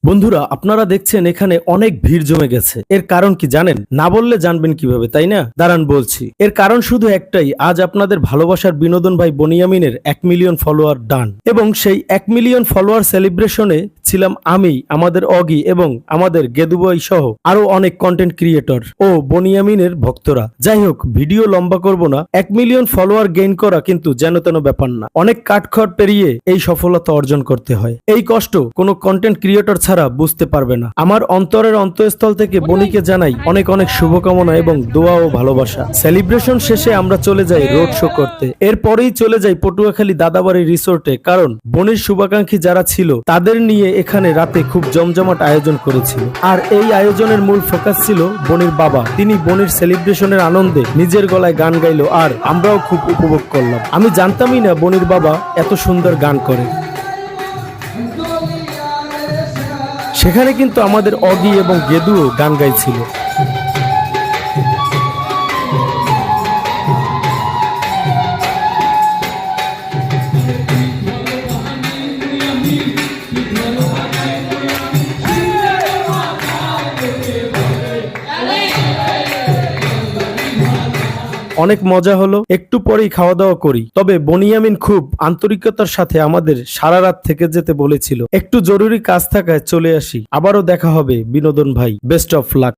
বন্ধুরা, আপনারা দেখছেন এখানে অনেক ভিড় জমে গেছে। এর কারণ কি জানেন? না বললে জানবেন কিভাবে, তাই না? দাঁড়ান বলছি। এর কারণ শুধু একটাই, আজ আপনাদের ভালোবাসার বিনোদন ভাই বনিয়ামিনের 1 মিলিয়ন ফলোয়ার ডান। এবং সেই 1 মিলিয়ন ফলোয়ার সেলিব্রেশনে ছিলাম আমি, আমাদের অগি এবং আমাদের গেদুবই সহ আরো অনেক কন্টেন্ট ক্রিয়েটর ও বনিয়ামিনের ভক্তরা। যাই হোক, ভিডিও লম্বা করব না। 1 মিলিয়ন ফলোয়ার গেইন করা কিন্তু যেন তেন ব্যাপার না। অনেক কাঠখড় পেরিয়ে এই সফলতা অর্জন করতে হয়। এই কষ্ট কোনো কন্টেন্ট ক্রিয়েটর ছাড়া বুঝতে পারবে না। আমার অন্তরের অন্তঃস্থল থেকে বনিকে জানাই অনেক অনেক শুভকামনা এবং দোয়া ও ভালোবাসা। সেলিব্রেশন শেষে আমরা চলে যাই রোড শো করতে। এরপরেই চলে যাই পটুয়াখালী দাদাবাড়ি রিসোর্টে, কারণ বনির শুভাকাঙ্ক্ষী যারা ছিল তাদের নিয়ে এখানে রাতে খুব জমজমাট আয়োজন করেছিল। আর এই আয়োজনের মূল ফোকাস ছিল বনির বাবা। তিনি বনির সেলিব্রেশনের আনন্দে নিজের গলায় গান গাইলো আর আমরাও খুব উপভোগ করলাম। আমি জানতামই না বনির বাবা এত সুন্দর গান করে। সেখানে কিন্তু আমাদের অগি এবং গেদুও গান গাইছিল। অনেক মজা হলো। একটু পরেই খাওয়া দাওয়া করি। তবে বনিয়ামিন খুব আন্তরিকতার সাথে আমাদের সারা রাত থেকে যেতে বলেছিল। একটু জরুরি কাজ থাকায় চলে আসি। আবারও দেখা হবে বিনোদন ভাই। Best of luck.